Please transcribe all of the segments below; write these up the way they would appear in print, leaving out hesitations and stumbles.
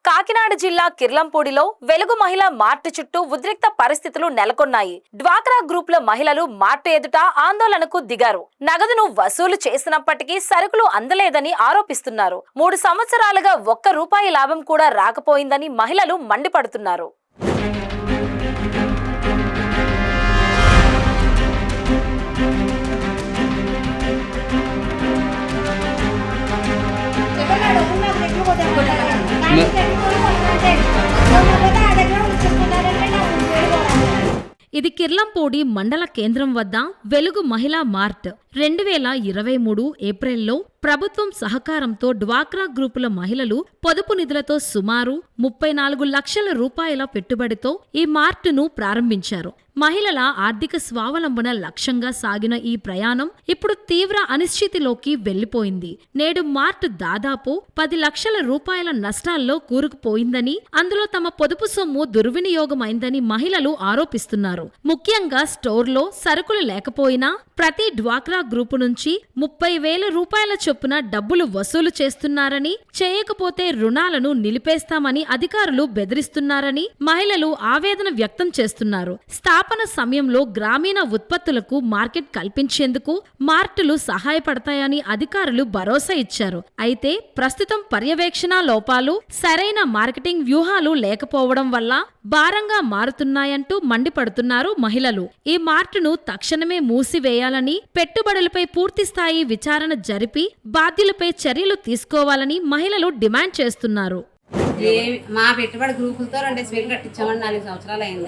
కాకినాడ జిల్లా కిర్లంపూడిలో వెలుగు మహిళ మార్ట్ చుట్టూ ఉద్రిక్త పరిస్థితులు నెలకొన్నాయి. డ్వాక్రా గ్రూపుల మహిళలు మార్ట్ ఎదుట ఆందోళనకు దిగారు. నగదును వసూలు చేసినప్పటికీ సరుకులు అందలేదని ఆరోపిస్తున్నారు. 3 సంవత్సరాలుగా ₹1 లాభం కూడా రాకపోయిందని మహిళలు మండిపడుతున్నారు. ఇది కిర్లంపూడి మండల కేంద్రం వద్ద వెలుగు మహిళా మార్ట్ 2023 ఏప్రిల్లో ప్రభుత్వం సహకారంతో డ్వాక్రా గ్రూపుల మహిళలు పొదుపు నిధులతో సుమారు 34 లక్షల రూపాయల పెట్టుబడితో ఈ మార్టును ప్రారంభించారు. మహిళల ఆర్థిక స్వావలంబన లక్ష్యంగా సాగిన ఈ ప్రయాణం ఇప్పుడు తీవ్ర అనిశ్చితిలోకి వెళ్లిపోయింది. నేడు మార్ట్ దాదాపు 10 లక్షల రూపాయల నష్టాల్లో కూరుకుపోయిందని, అందులో తమ పొదుపు సొమ్ము దుర్వినియోగమైందని మహిళలు ఆరోపిస్తున్నారు. ముఖ్యంగా స్టోర్లో సరుకులు లేకపోయినా ప్రతి డ్వాక్రా గ్రూపు నుంచి 30,000 రూపాయల చొప్పున డబ్బులు వసూలు చేస్తున్నారని, చేయకపోతే రుణాలను నిలిపేస్తామని అధికారులు బెదిరిస్తున్నారని మహిళలు ఆవేదన వ్యక్తం చేస్తున్నారు. స్థాపన సమయంలో గ్రామీణ ఉత్పత్తులకు మార్కెట్ కల్పించేందుకు మార్టులు సహాయపడతాయని అధికారులు భరోసా ఇచ్చారు. అయితే ప్రస్తుతం పర్యవేక్షణ లోపాలు, సరైన మార్కెటింగ్ వ్యూహాలు లేకపోవడం వల్ల భారంగా మారుతున్నాయంటూ మండిపడుతున్నారు మహిళలు. ఈ మార్టును తక్షణమే మూసివేయాలని, పెట్టుబడులపై పూర్తిస్థాయి విచారణ జరిపి బాధ్యులపై చర్యలు తీసుకోవాలని మహిళలు డిమాండ్ చేస్తున్నారు. మా పెట్టుబడి గ్రూపులతో 2,000 కట్టించామండి. 4 సంవత్సరాలు అయింది.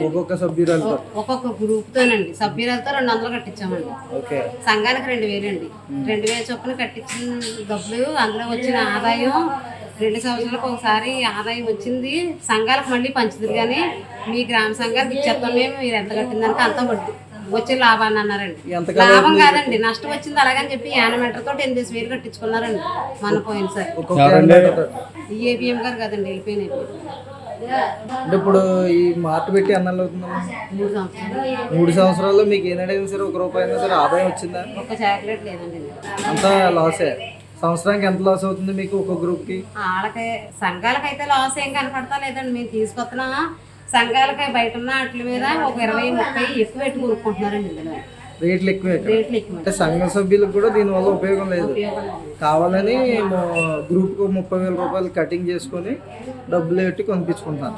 ఒక్కొక్క గ్రూప్ తోనండి సభ్యులతో 200 కట్టించామండి. సంఘానికి 2,000 అండి. 2,000 చొప్పున కట్టించిన డబ్బులు, అందులో వచ్చిన ఆదాయం 2 సంవత్సరాలకు ఒకసారి ఆదాయం వచ్చింది. సంఘాలకు మళ్ళీ పంచుతుంది, కానీ మీ గ్రామ సంఘాలకు ఇచ్చేస్తాం మేము, మీరు ఎంత కట్టిందానికి అంత వచ్చే లాభాన్ని అన్నారండి. లాభం కాదండి, నష్టం వచ్చింది. అలాగని చెప్పి యానమీటర్తో 8,000 కట్టించుకున్నారండి. మన పోయినసారి ఏపీఎం గారు కదండి వెళ్ళిపోయినాయి. అంటే ఇప్పుడు ఈ మార్ట్ పెట్టి ఎన్నాళ్ళు అవుతుందమ్మా? 3 సంవత్సరాలు. 3 సంవత్సరాల్లో మీకు ఏదైనా సరే ₹1 అయినా సరే ఆదాయం వచ్చిందా? ఒక్క చాక్లెట్ లేదండి. అంతా లాసే. సంవత్సరానికి ఎంత లాస్ అవుతుంది మీకు ఒక గ్రూప్కి? వాళ్ళకి సంఘాలకైతే లాస్ ఏం కనపడతా లేదండి. మేము తీసుకొస్తున్నా సంఘాలకి బయట ఉన్న వాటి మీద ఒక 20-30 ఎక్కువ పెట్టి కొనుక్కుంటున్నారండి. ఇందులో రేట్లు ఎక్కువ. అంటే సంఘ సభ్యులకు కూడా దీనివల్ల ఉపయోగం లేదు. కావాలని గ్రూప్కి ₹30,000 కటింగ్ చేసుకొని డబ్బులు పెట్టి కొనిపించుకుంటాను.